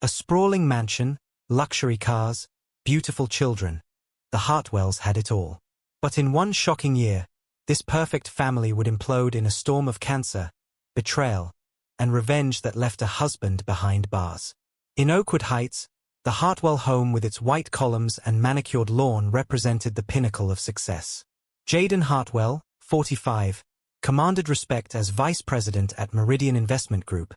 A sprawling mansion, luxury cars, beautiful children. The Hartwells had it all. But in one shocking year, this perfect family would implode in a storm of cancer, betrayal, and revenge that left a husband behind bars. In Oakwood Heights, the Hartwell home with its white columns and manicured lawn represented the pinnacle of success. Jaden Hartwell, 45, commanded respect as vice president at Meridian Investment Group,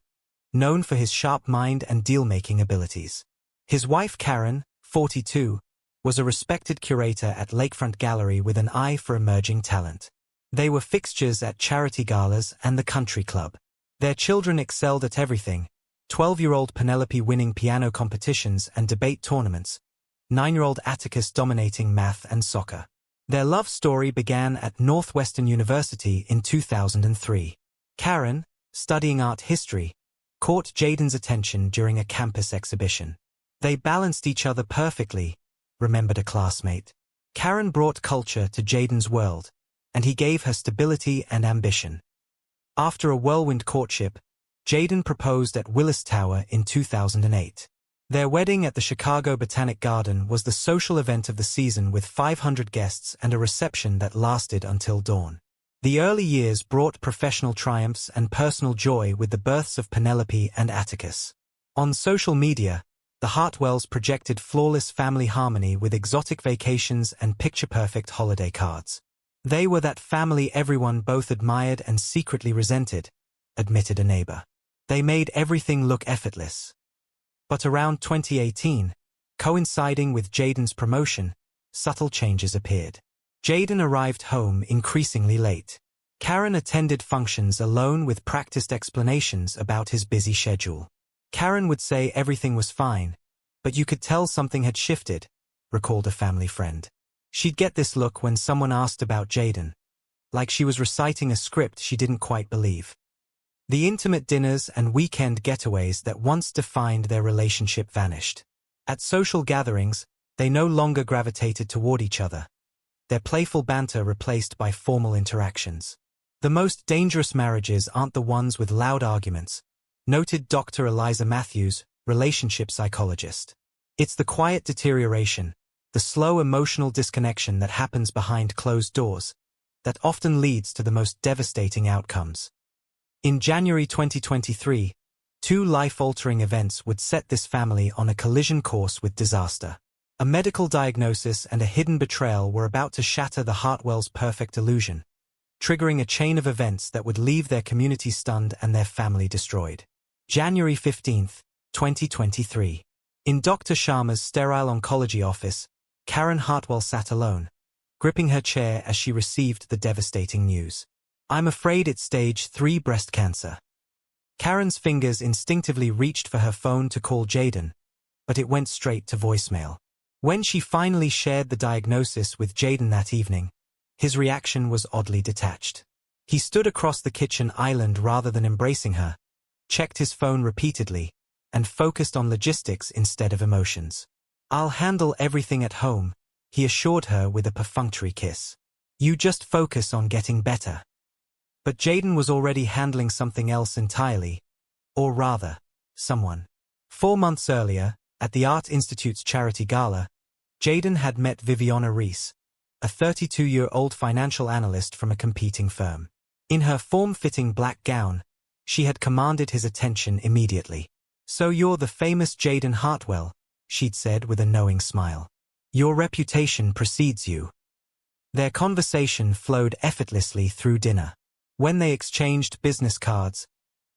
known for his sharp mind and deal-making abilities. His wife Karen, 42, was a respected curator at Lakefront Gallery with an eye for emerging talent. They were fixtures at charity galas and the country club. Their children excelled at everything, 12-year-old Penelope winning piano competitions and debate tournaments, 9-year-old Atticus dominating math and soccer. Their love story began at Northwestern University in 2003. Karen, studying art history, caught Jaden's attention during a campus exhibition. They balanced each other perfectly, remembered a classmate. Karen brought culture to Jaden's world, and he gave her stability and ambition. After a whirlwind courtship, Jaden proposed at Willis Tower in 2008. Their wedding at the Chicago Botanic Garden was the social event of the season with 500 guests and a reception that lasted until dawn. The early years brought professional triumphs and personal joy with the births of Penelope and Atticus. On social media, the Hartwells projected flawless family harmony with exotic vacations and picture-perfect holiday cards. They were that family everyone both admired and secretly resented, admitted a neighbor. They made everything look effortless. But around 2018, coinciding with Jaden's promotion, subtle changes appeared. Jaden arrived home increasingly late. Karen attended functions alone with practiced explanations about his busy schedule. Karen would say everything was fine, but you could tell something had shifted, recalled a family friend. She'd get this look when someone asked about Jaden, like she was reciting a script she didn't quite believe. The intimate dinners and weekend getaways that once defined their relationship vanished. At social gatherings, they no longer gravitated toward each other, their playful banter replaced by formal interactions. The most dangerous marriages aren't the ones with loud arguments, noted Dr. Eliza Matthews, relationship psychologist. It's the quiet deterioration, the slow emotional disconnection that happens behind closed doors, that often leads to the most devastating outcomes. In January 2023, two life-altering events would set this family on a collision course with disaster. A medical diagnosis and a hidden betrayal were about to shatter the Hartwells' perfect illusion, triggering a chain of events that would leave their community stunned and their family destroyed. January 15, 2023. In Dr. Sharma's sterile oncology office, Karen Hartwell sat alone, gripping her chair as she received the devastating news. "I'm afraid it's stage 3 breast cancer." Karen's fingers instinctively reached for her phone to call Jaden, but it went straight to voicemail. When she finally shared the diagnosis with Jaden that evening, his reaction was oddly detached. He stood across the kitchen island rather than embracing her, checked his phone repeatedly, and focused on logistics instead of emotions. "I'll handle everything at home," he assured her with a perfunctory kiss. "You just focus on getting better." But Jaden was already handling something else entirely, or rather, someone. 4 months earlier, at the Art Institute's charity gala, Jaden had met Viviana Rees, a 32-year-old financial analyst from a competing firm. In her form-fitting black gown, she had commanded his attention immediately. "So you're the famous Jaden Hartwell," she'd said with a knowing smile. "Your reputation precedes you." Their conversation flowed effortlessly through dinner. When they exchanged business cards,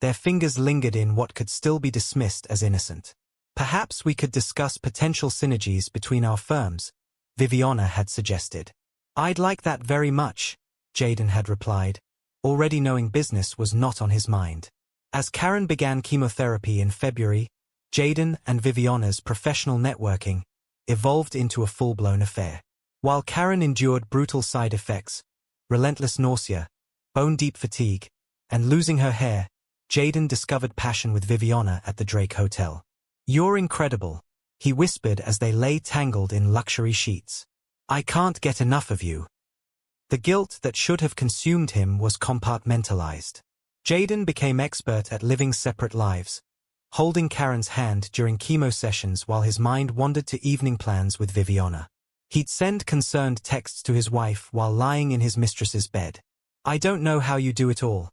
their fingers lingered in what could still be dismissed as innocent. "Perhaps we could discuss potential synergies between our firms," Viviana had suggested. "I'd like that very much," Jaden had replied, already knowing business was not on his mind. As Karen began chemotherapy in February, Jaden and Viviana's professional networking evolved into a full-blown affair. While Karen endured brutal side effects, relentless nausea, bone-deep fatigue, and losing her hair, Jaden discovered passion with Viviana at the Drake Hotel. "You're incredible," he whispered as they lay tangled in luxury sheets. "I can't get enough of you." The guilt that should have consumed him was compartmentalized. Jaden became expert at living separate lives, holding Karen's hand during chemo sessions while his mind wandered to evening plans with Viviana. He'd send concerned texts to his wife while lying in his mistress's bed. "I don't know how you do it all,"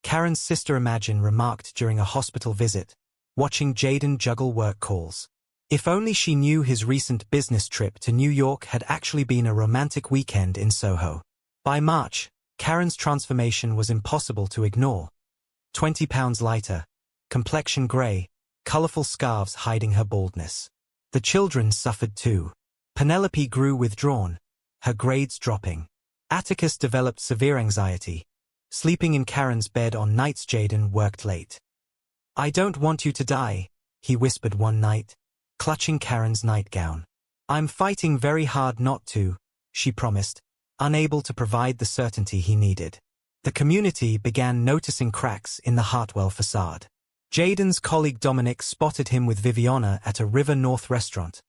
Karen's sister Imagine remarked during a hospital visit, watching Jaden juggle work calls. If only she knew his recent business trip to New York had actually been a romantic weekend in Soho. By March, Karen's transformation was impossible to ignore. 20 pounds lighter, complexion grey, colourful scarves hiding her baldness. The children suffered too. Penelope grew withdrawn, her grades dropping. Atticus developed severe anxiety, sleeping in Karen's bed on nights Jaden worked late. "I don't want you to die," he whispered one night, clutching Karen's nightgown. "I'm fighting very hard not to," she promised, unable to provide the certainty he needed. The community began noticing cracks in the Hartwell facade. Jaden's colleague Dominic spotted him with Viviana at a River North restaurant,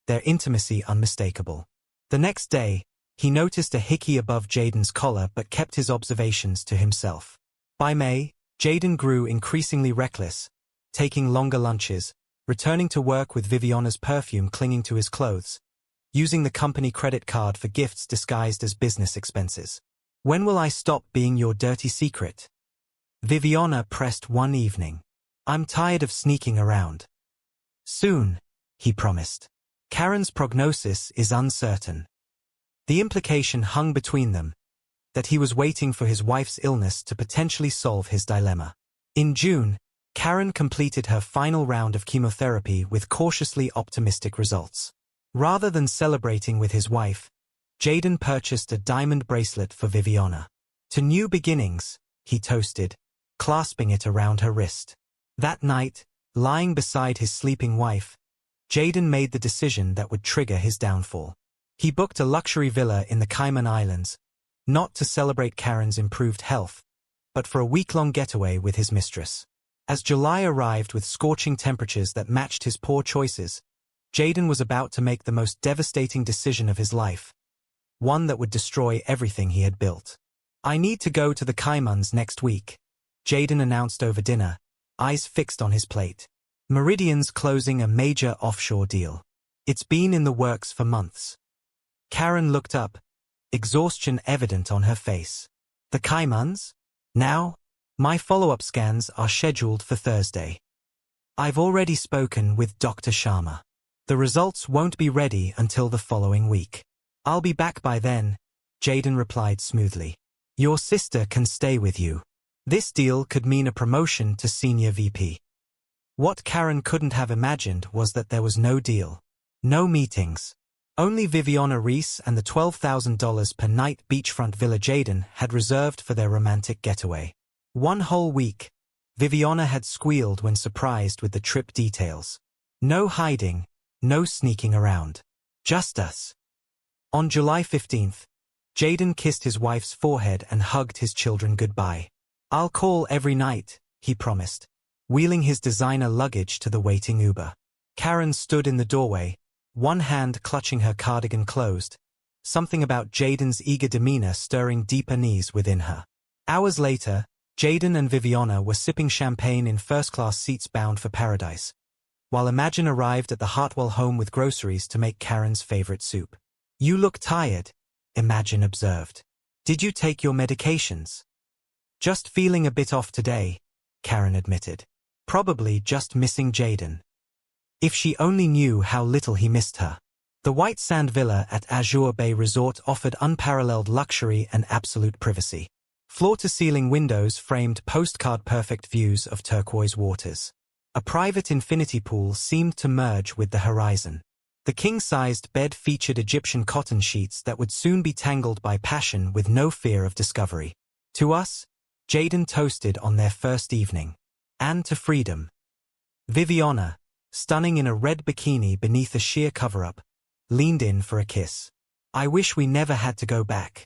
their intimacy unmistakable. The next day, he noticed a hickey above Jaden's collar but kept his observations to himself. By May, Jaden grew increasingly reckless, taking longer lunches, returning to work with Viviana's perfume clinging to his clothes, using the company credit card for gifts disguised as business expenses. "When will I stop being your dirty secret?" Viviana pressed one evening. "I'm tired of sneaking around." "Soon," he promised. Karen's prognosis is uncertain. The implication hung between them, that he was waiting for his wife's illness to potentially solve his dilemma. In June, Karen completed her final round of chemotherapy with cautiously optimistic results. Rather than celebrating with his wife, Jaden purchased a diamond bracelet for Viviana. "To new beginnings," he toasted, clasping it around her wrist. That night, lying beside his sleeping wife, Jaden made the decision that would trigger his downfall. He booked a luxury villa in the Cayman Islands, not to celebrate Karen's improved health, but for a week-long getaway with his mistress. As July arrived with scorching temperatures that matched his poor choices, Jaden was about to make the most devastating decision of his life, one that would destroy everything he had built. "I need to go to the Caymans next week," Jaden announced over dinner, eyes fixed on his plate. "Meridian's closing a major offshore deal. It's been in the works for months." Karen looked up, exhaustion evident on her face. "The Caymans? Now? My follow-up scans are scheduled for Thursday. I've already spoken with Dr. Sharma. The results won't be ready until the following week. I'll be back by then," Jaden replied smoothly. "Your sister can stay with you." This deal could mean a promotion to senior VP. What Karen couldn't have imagined was that there was no deal. No meetings. Only Viviana Rees and the $12,000 per night beachfront villa Jaden had reserved for their romantic getaway. One whole week, Viviana had squealed when surprised with the trip details. No hiding, no sneaking around. Just us. On July 15th, Jaden kissed his wife's forehead and hugged his children goodbye. "I'll call every night," he promised, wheeling his designer luggage to the waiting Uber. Karen stood in the doorway, one hand clutching her cardigan closed, something about Jaden's eager demeanor stirring deep unease within her. Hours later, Jaden and Viviana were sipping champagne in first-class seats bound for paradise, while Imagine arrived at the Hartwell home with groceries to make Karen's favorite soup. "You look tired," Imagine observed. "Did you take your medications?" "Just feeling a bit off today," Karen admitted. Probably just missing Jaden. If she only knew how little he missed her. The white sand villa at Azure Bay Resort offered unparalleled luxury and absolute privacy. Floor-to-ceiling windows framed postcard-perfect views of turquoise waters. A private infinity pool seemed to merge with the horizon. The king-sized bed featured Egyptian cotton sheets that would soon be tangled by passion with no fear of discovery. To us, Jaden toasted on their first evening. And to freedom. Viviana, stunning in a red bikini beneath a sheer cover-up, leaned in for a kiss. "I wish we never had to go back."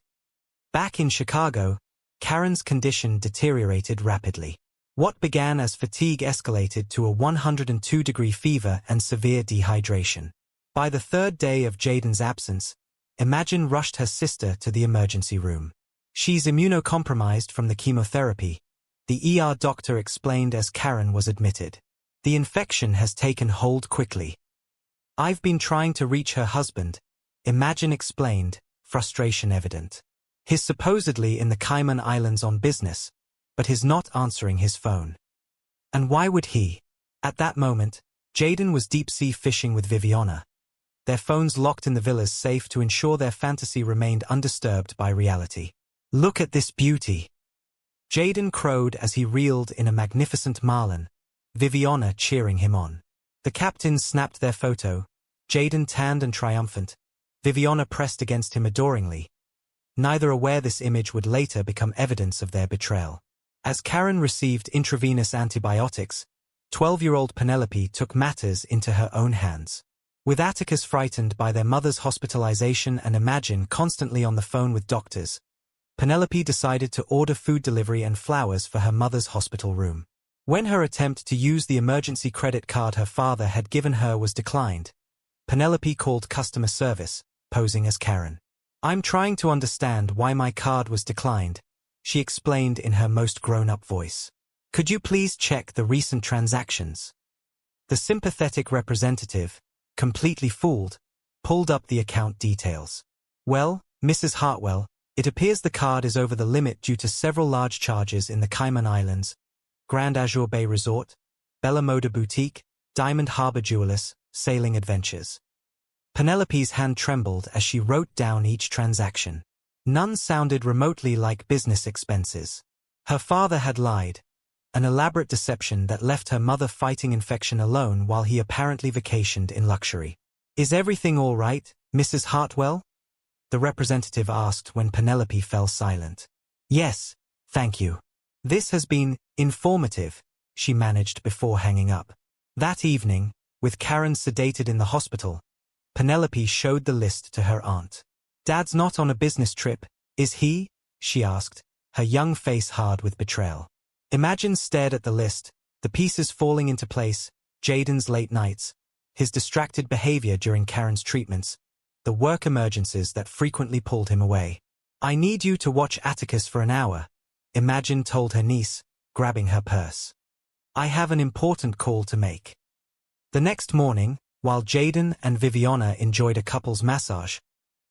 Back in Chicago, Karen's condition deteriorated rapidly. What began as fatigue escalated to a 102-degree fever and severe dehydration. By the third day of Jaden's absence, Imagine rushed her sister to the emergency room. "She's immunocompromised from the chemotherapy," the ER doctor explained as Karen was admitted. The infection has taken hold quickly. I've been trying to reach her husband, Imagine explained, frustration evident. He's supposedly in the Cayman Islands on business, but he's not answering his phone. And why would he? At that moment, Jaden was deep-sea fishing with Viviana, their phones locked in the villa's safe to ensure their fantasy remained undisturbed by reality. Look at this beauty. Jaden crowed as he reeled in a magnificent marlin, Viviana cheering him on. The captains snapped their photo, Jaden tanned and triumphant, Viviana pressed against him adoringly, neither aware this image would later become evidence of their betrayal. As Karen received intravenous antibiotics, 12-year-old Penelope took matters into her own hands. With Atticus frightened by their mother's hospitalization and Imagine constantly on the phone with doctors, Penelope decided to order food delivery and flowers for her mother's hospital room. When her attempt to use the emergency credit card her father had given her was declined, Penelope called customer service, posing as Karen. "I'm trying to understand why my card was declined," she explained in her most grown-up voice. "Could you please check the recent transactions?" The sympathetic representative, completely fooled, pulled up the account details. "Well, Mrs. Hartwell, it appears the card is over the limit due to several large charges in the Cayman Islands, Grand Azure Bay Resort, Bella Moda Boutique, Diamond Harbor Jewelers, Sailing Adventures." Penelope's hand trembled as she wrote down each transaction. None sounded remotely like business expenses. Her father had lied, an elaborate deception that left her mother fighting infection alone while he apparently vacationed in luxury. "Is everything all right, Mrs. Hartwell?" the representative asked when Penelope fell silent. "Yes, thank you. This has been informative," she managed before hanging up. That evening, with Karen sedated in the hospital, Penelope showed the list to her aunt. "Dad's not on a business trip, is he?" she asked, her young face hard with betrayal. Imagine stared at the list, the pieces falling into place, Jaden's late nights, his distracted behavior during Karen's treatments, the work emergencies that frequently pulled him away. "I need you to watch Atticus for an hour," Imagine told her niece, grabbing her purse. "I have an important call to make." The next morning, while Jaden and Viviana enjoyed a couple's massage,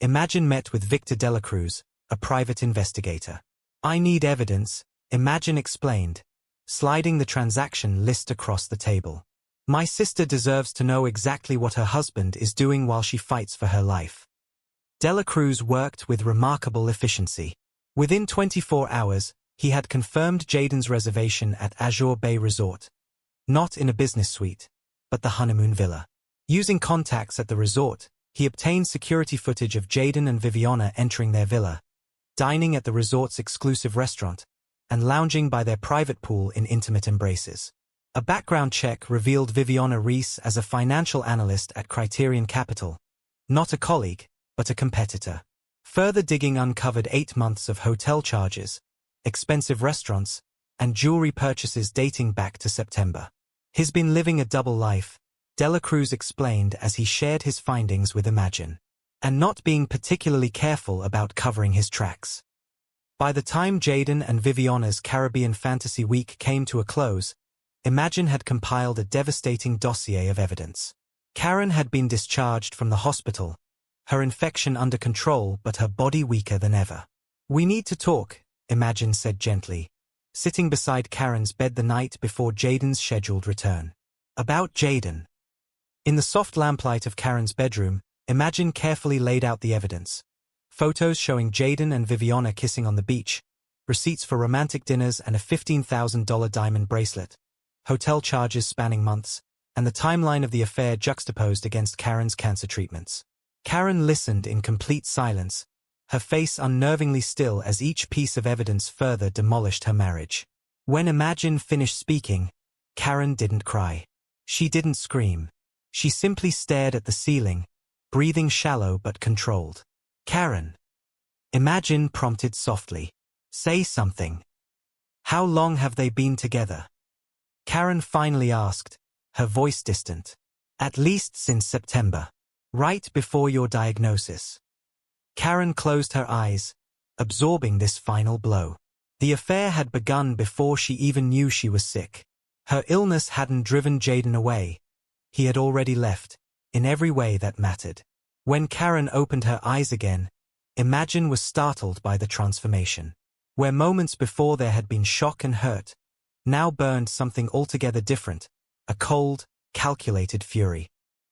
Imagine met with Victor Delacruz, a private investigator. "I need evidence," Imagine explained, sliding the transaction list across the table. "My sister deserves to know exactly what her husband is doing while she fights for her life." Delacruz worked with remarkable efficiency. Within 24 hours, he had confirmed Jaden's reservation at Azure Bay Resort, not in a business suite, but the honeymoon villa. Using contacts at the resort, he obtained security footage of Jaden and Viviana entering their villa, dining at the resort's exclusive restaurant, and lounging by their private pool in intimate embraces. A background check revealed Viviana Rees as a financial analyst at Criterion Capital, not a colleague, but a competitor. Further digging uncovered 8 months of hotel charges, expensive restaurants, and jewelry purchases dating back to September. "He's been living a double life," Delacruz explained as he shared his findings with Imagine, "and not being particularly careful about covering his tracks." By the time Jaden and Viviana's Caribbean Fantasy Week came to a close, Imagine had compiled a devastating dossier of evidence. Karen had been discharged from the hospital, her infection under control but her body weaker than ever. "We need to talk," Imagine said gently, sitting beside Karen's bed the night before Jaden's scheduled return. "About Jaden." In the soft lamplight of Karen's bedroom, Imagine carefully laid out the evidence. Photos showing Jaden and Viviana kissing on the beach, receipts for romantic dinners and a $15,000 diamond bracelet, hotel charges spanning months, and the timeline of the affair juxtaposed against Karen's cancer treatments. Karen listened in complete silence, her face unnervingly still as each piece of evidence further demolished her marriage. When Imagine finished speaking, Karen didn't cry. She didn't scream. She simply stared at the ceiling, breathing shallow but controlled. "Karen," Imagine prompted softly. "Say something. How long have they been together?" Karen finally asked, her voice distant. "At least since September. Right before your diagnosis." Karen closed her eyes, absorbing this final blow. The affair had begun before she even knew she was sick. Her illness hadn't driven Jaden away. He had already left, in every way that mattered. When Karen opened her eyes again, Imagine was startled by the transformation. Where moments before there had been shock and hurt, now burned something altogether different, a cold, calculated fury.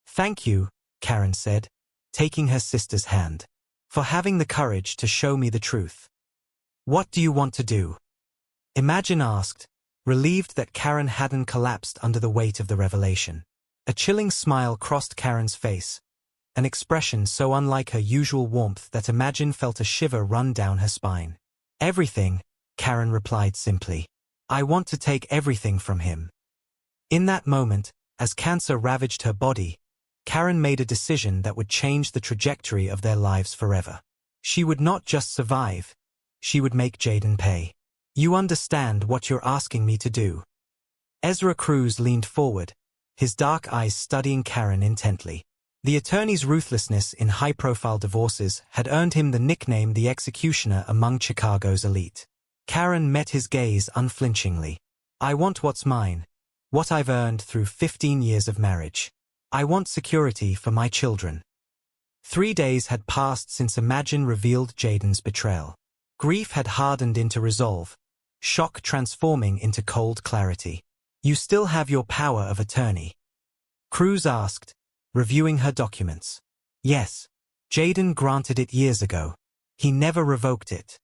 "Thank you," Karen said, taking her sister's hand, "for having the courage to show me the truth." "What do you want to do?" Imagine asked, relieved that Karen hadn't collapsed under the weight of the revelation. A chilling smile crossed Karen's face, an expression so unlike her usual warmth that Imagine felt a shiver run down her spine. "Everything," Karen replied simply. "I want to take everything from him." In that moment, as cancer ravaged her body, Karen made a decision that would change the trajectory of their lives forever. She would not just survive, she would make Jaden pay. "You understand what you're asking me to do?" Ezra Cruz leaned forward, his dark eyes studying Karen intently. The attorney's ruthlessness in high-profile divorces had earned him the nickname the executioner among Chicago's elite. Karen met his gaze unflinchingly. "I want what's mine, what I've earned through 15 years of marriage. I want security for my children." 3 days had passed since Imagine revealed Jaden's betrayal. Grief had hardened into resolve, shock transforming into cold clarity. "You still have your power of attorney?" Cruz asked, reviewing her documents. "Yes. Jaden granted it years ago. He never revoked it."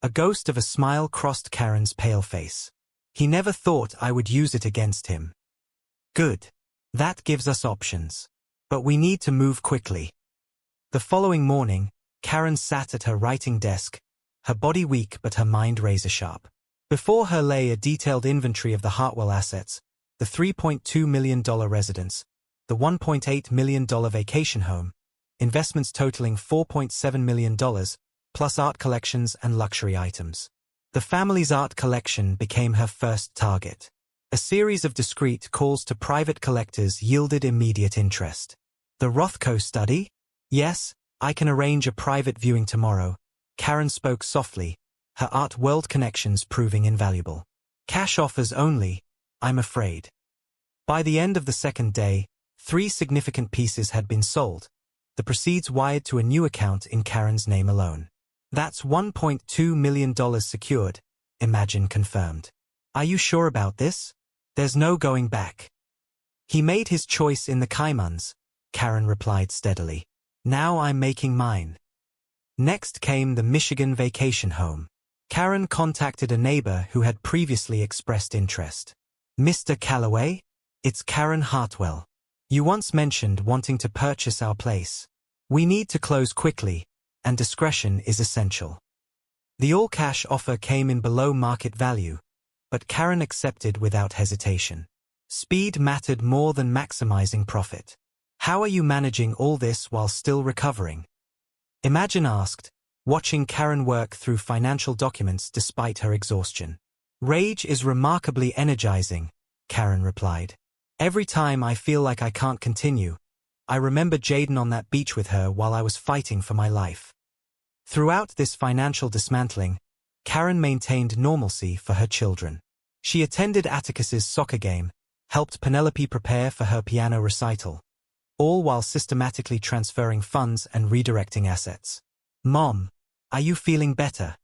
A ghost of a smile crossed Karen's pale face. "He never thought I would use it against him." "Good. That gives us options. But we need to move quickly." The following morning, Karen sat at her writing desk, her body weak but her mind razor-sharp. Before her lay a detailed inventory of the Hartwell assets, the $3.2 million residence, the $1.8 million vacation home, investments totaling $4.7 million, plus art collections and luxury items. The family's art collection became her first target. A series of discreet calls to private collectors yielded immediate interest. "The Rothko study? Yes, I can arrange a private viewing tomorrow," Karen spoke softly, her art world connections proving invaluable. "Cash offers only, I'm afraid." By the end of the second day, 3 significant pieces had been sold, the proceeds wired to a new account in Karen's name alone. "That's $1.2 million secured," Imagine confirmed. "Are you sure about this? There's no going back." "He made his choice in the Caymans," Karen replied steadily. "Now I'm making mine." Next came the Michigan vacation home. Karen contacted a neighbor who had previously expressed interest. "Mr. Calloway? It's Karen Hartwell. You once mentioned wanting to purchase our place. We need to close quickly, and discretion is essential." The all-cash offer came in below market value, but Karen accepted without hesitation. Speed mattered more than maximizing profit. "How are you managing all this while still recovering?" Imagine asked, watching Karen work through financial documents despite her exhaustion. "Rage is remarkably energizing," Karen replied. "Every time I feel like I can't continue, I remember Jaden on that beach with her while I was fighting for my life." Throughout this financial dismantling, Karen maintained normalcy for her children. She attended Atticus's soccer game, helped Penelope prepare for her piano recital, all while systematically transferring funds and redirecting assets. "Mom, are you feeling better?"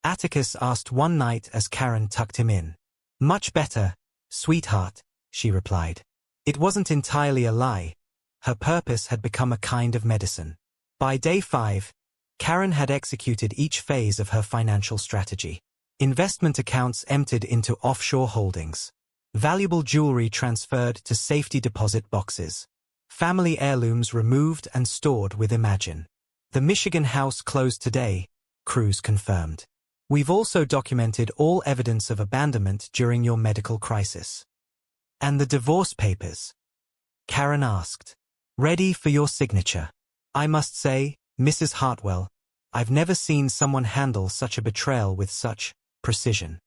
Atticus asked one night as Karen tucked him in. "Much better, sweetheart," she replied. It wasn't entirely a lie. Her purpose had become a kind of medicine. By day 5, Karen had executed each phase of her financial strategy. Investment accounts emptied into offshore holdings. Valuable jewelry transferred to safety deposit boxes. Family heirlooms removed and stored with Imagine. The Michigan house closed today, Cruz confirmed. "We've also documented all evidence of abandonment during your medical crisis." "And the divorce papers?" Karen asked. "Ready for your signature. I must say, Mrs. Hartwell, I've never seen someone handle such a betrayal with such precision."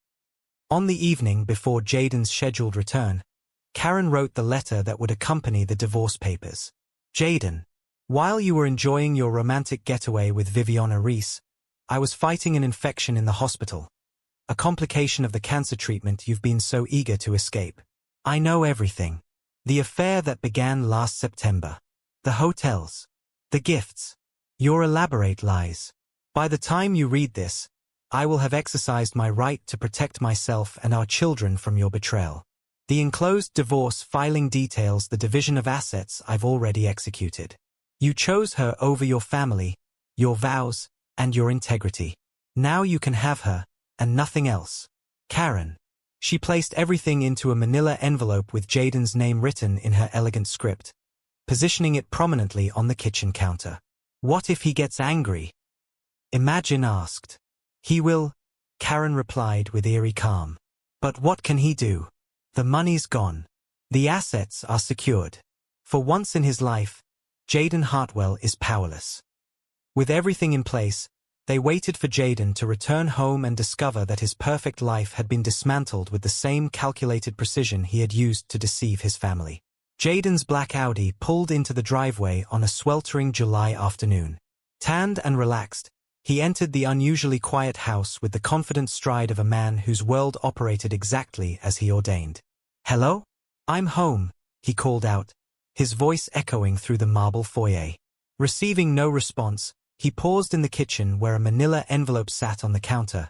On the evening before Jaden's scheduled return, Karen wrote the letter that would accompany the divorce papers. "Jaden, while you were enjoying your romantic getaway with Viviana Rees, I was fighting an infection in the hospital. a complication of the cancer treatment you've been so eager to escape. I know everything. The affair that began last September. The hotels. The gifts. Your elaborate lies. By the time you read this, I will have exercised my right to protect myself and our children from your betrayal. The enclosed divorce filing details the division of assets I've already executed. You chose her over your family, your vows, and your integrity. Now you can have her, and nothing else. Karen. She placed everything into a manila envelope with Jaden's name written in her elegant script, positioning it prominently on the kitchen counter. What if he gets angry? Imagine asked. He will, Karen replied with eerie calm. But what can he do? The money's gone. The assets are secured. For once in his life, Jaden Hartwell is powerless. With everything in place, they waited for Jaden to return home and discover that his perfect life had been dismantled with the same calculated precision he had used to deceive his family. Jaden's black Audi pulled into the driveway on a sweltering July afternoon. Tanned and relaxed, he entered the unusually quiet house with the confident stride of a man whose world operated exactly as he ordained. "Hello? I'm home," he called out, his voice echoing through the marble foyer. Receiving no response, he paused in the kitchen where a manila envelope sat on the counter,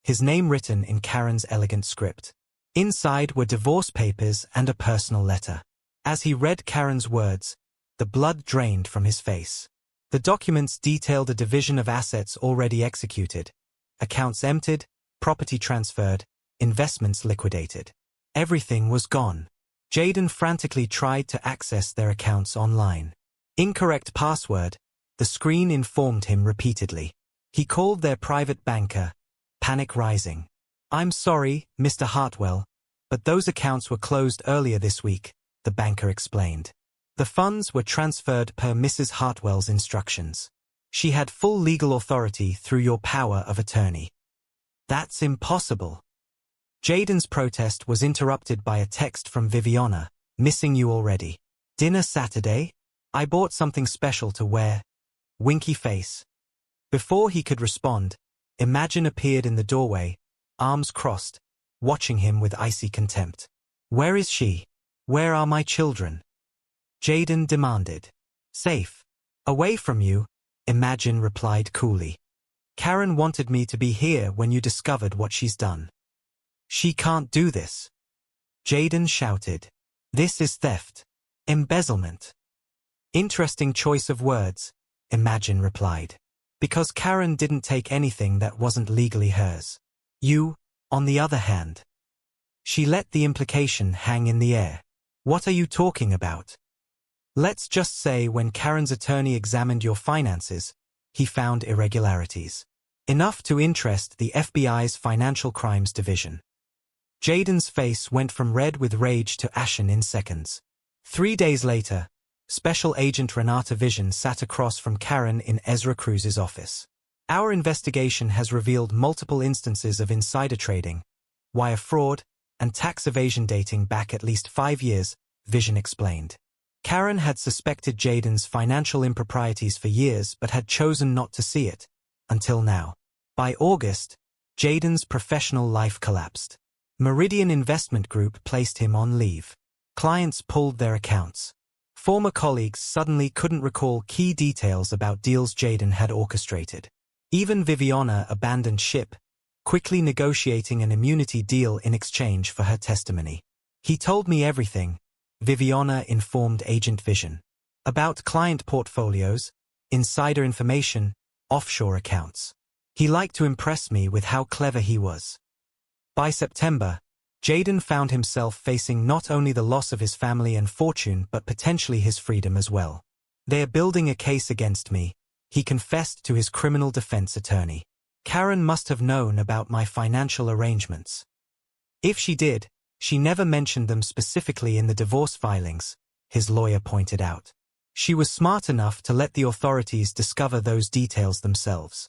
his name written in Karen's elegant script. Inside were divorce papers and a personal letter. As he read Karen's words, the blood drained from his face. The documents detailed a division of assets already executed, accounts emptied, property transferred, investments liquidated. Everything was gone. Jaden frantically tried to access their accounts online. Incorrect password, the screen informed him repeatedly. He called their private banker, panic rising. "I'm sorry, Mr. Hartwell, but those accounts were closed earlier this week," the banker explained. The funds were transferred per Mrs. Hartwell's instructions. She had full legal authority through your power of attorney. "That's impossible." Jaden's protest was interrupted by a text from Viviana, "Missing you already. Dinner Saturday? I bought something special to wear." Winky face. Before he could respond, Imagine appeared in the doorway, arms crossed, watching him with icy contempt. "Where is she? Where are my children?" Jaden demanded. "Safe. Away from you," Imagine replied coolly. "Karen wanted me to be here when you discovered what she's done." "She can't do this," Jaden shouted. "This is theft. Embezzlement." "Interesting choice of words," Imagine replied. "Because Karen didn't take anything that wasn't legally hers. You, on the other hand." She let the implication hang in the air. "What are you talking about?" "Let's just say when Karen's attorney examined your finances, he found irregularities. Enough to interest the FBI's Financial Crimes Division." Jaden's face went from red with rage to ashen in seconds. 3 days later, Special Agent Renata Vision sat across from Karen in Ezra Cruz's office. "Our investigation has revealed multiple instances of insider trading, wire fraud, and tax evasion dating back at least 5 years, Vision explained. Karen had suspected Jaden's financial improprieties for years but had chosen not to see it, until now. By August, Jaden's professional life collapsed. Meridian Investment Group placed him on leave. Clients pulled their accounts. Former colleagues suddenly couldn't recall key details about deals Jaden had orchestrated. Even Viviana abandoned ship, quickly negotiating an immunity deal in exchange for her testimony. "He told me everything," Viviana informed Agent Vision. "About client portfolios, insider information, offshore accounts. He liked to impress me with how clever he was." By September, Jaden found himself facing not only the loss of his family and fortune but potentially his freedom as well. "They're building a case against me," he confessed to his criminal defense attorney. "Karen must have known about my financial arrangements. If she did, she never mentioned them specifically in the divorce filings," his lawyer pointed out. "She was smart enough to let the authorities discover those details themselves."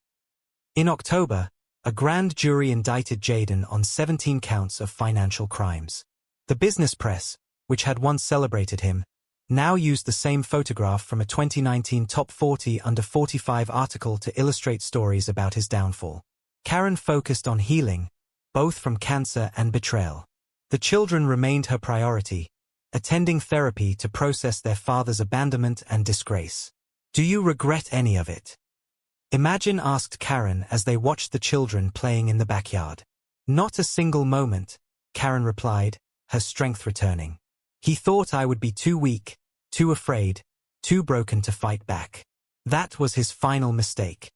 In October, a grand jury indicted Jaden on 17 counts of financial crimes. The business press, which had once celebrated him, now used the same photograph from a 2019 Top 40 Under 45 article to illustrate stories about his downfall. Karen focused on healing, both from cancer and betrayal. The children remained her priority, attending therapy to process their father's abandonment and disgrace. "Do you regret any of it?" Imagine asked Karen as they watched the children playing in the backyard. "Not a single moment," Karen replied, her strength returning. "He thought I would be too weak, too afraid, too broken to fight back. That was his final mistake."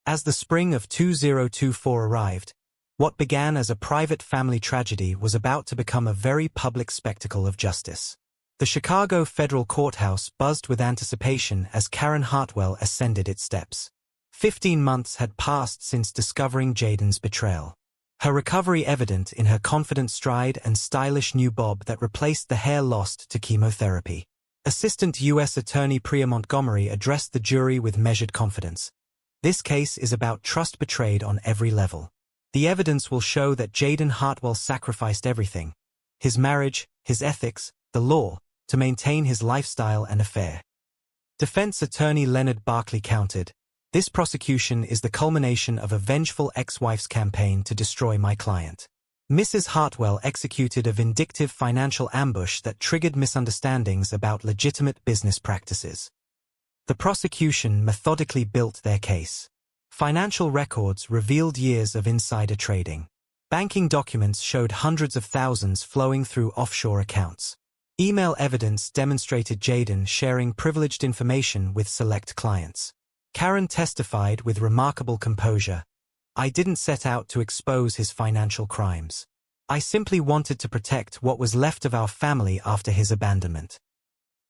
As the spring of 2024 arrived, what began as a private family tragedy was about to become a very public spectacle of justice. The Chicago federal courthouse buzzed with anticipation as Karen Hartwell ascended its steps. 15 months had passed since discovering Jaden's betrayal. Her recovery evident in her confident stride and stylish new bob that replaced the hair lost to chemotherapy. Assistant U.S. Attorney Priya Montgomery addressed the jury with measured confidence. "This case is about trust betrayed on every level. The evidence will show that Jaden Hartwell sacrificed everything, his marriage, his ethics, the law, to maintain his lifestyle and affair." Defense attorney Leonard Barkley countered, "This prosecution is the culmination of a vengeful ex-wife's campaign to destroy my client. Mrs. Hartwell executed a vindictive financial ambush that triggered misunderstandings about legitimate business practices." The prosecution methodically built their case. Financial records revealed years of insider trading. Banking documents showed hundreds of thousands flowing through offshore accounts. Email evidence demonstrated Jaden sharing privileged information with select clients. Karen testified with remarkable composure, "I didn't set out to expose his financial crimes. I simply wanted to protect what was left of our family after his abandonment."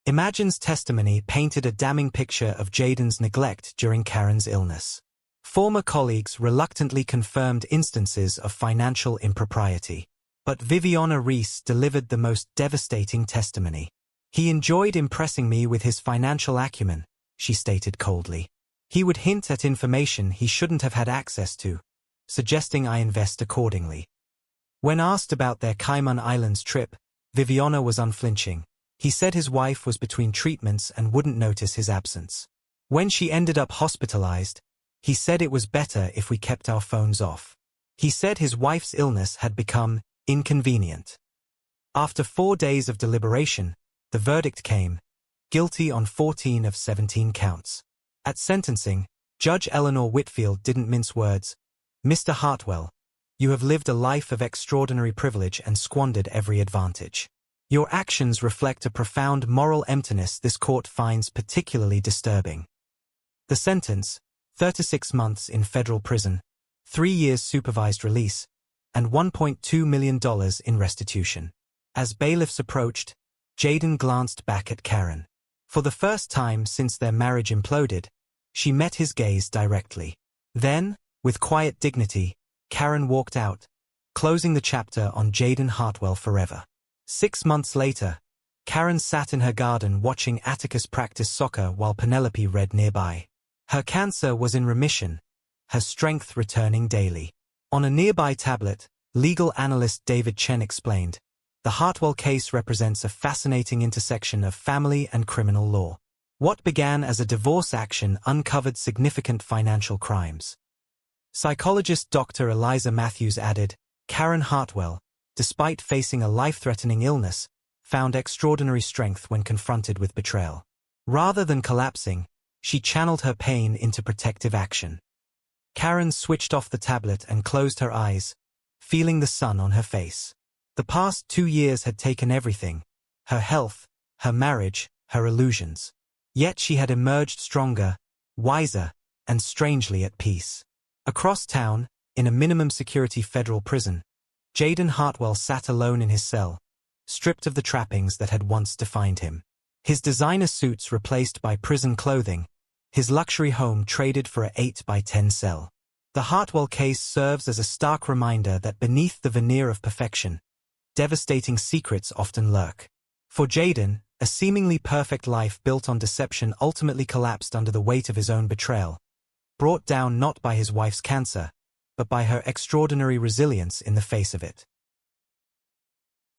Imagine's testimony painted a damning picture of Jaden's neglect during Karen's illness. Former colleagues reluctantly confirmed instances of financial impropriety. But Viviana Rees delivered the most devastating testimony. "He enjoyed impressing me with his financial acumen," she stated coldly. "He would hint at information he shouldn't have had access to, suggesting I invest accordingly." When asked about their Cayman Islands trip, Viviana was unflinching. "He said his wife was between treatments and wouldn't notice his absence. When she ended up hospitalized, he said it was better if we kept our phones off. He said his wife's illness had become inconvenient." After 4 days of deliberation, the verdict came, guilty on 14 of 17 counts. At sentencing, Judge Eleanor Whitfield didn't mince words. "Mr. Hartwell, you have lived a life of extraordinary privilege and squandered every advantage. Your actions reflect a profound moral emptiness this court finds particularly disturbing." The sentence, 36 months in federal prison, 3 years supervised release, and $1.2 million in restitution. As bailiffs approached, Jaden glanced back at Karen. For the first time since their marriage imploded, she met his gaze directly. Then, with quiet dignity, Karen walked out, closing the chapter on Jaden Hartwell forever. 6 months later, Karen sat in her garden watching Atticus practice soccer while Penelope read nearby. Her cancer was in remission, her strength returning daily. On a nearby tablet, legal analyst David Chen explained, "The Hartwell case represents a fascinating intersection of family and criminal law. What began as a divorce action uncovered significant financial crimes." Psychologist Dr. Eliza Matthews added, "Karen Hartwell, despite facing a life-threatening illness, found extraordinary strength when confronted with betrayal. Rather than collapsing, she channeled her pain into protective action." Karen switched off the tablet and closed her eyes, feeling the sun on her face. The past 2 years had taken everything, her health, her marriage, her illusions. Yet she had emerged stronger, wiser, and strangely at peace. Across town, in a minimum-security federal prison, Jaden Hartwell sat alone in his cell, stripped of the trappings that had once defined him. His designer suits replaced by prison clothing, his luxury home traded for a 8x10 cell. The Hartwell case serves as a stark reminder that beneath the veneer of perfection, devastating secrets often lurk. For Jaden, a seemingly perfect life built on deception ultimately collapsed under the weight of his own betrayal, brought down not by his wife's cancer, but by her extraordinary resilience in the face of it.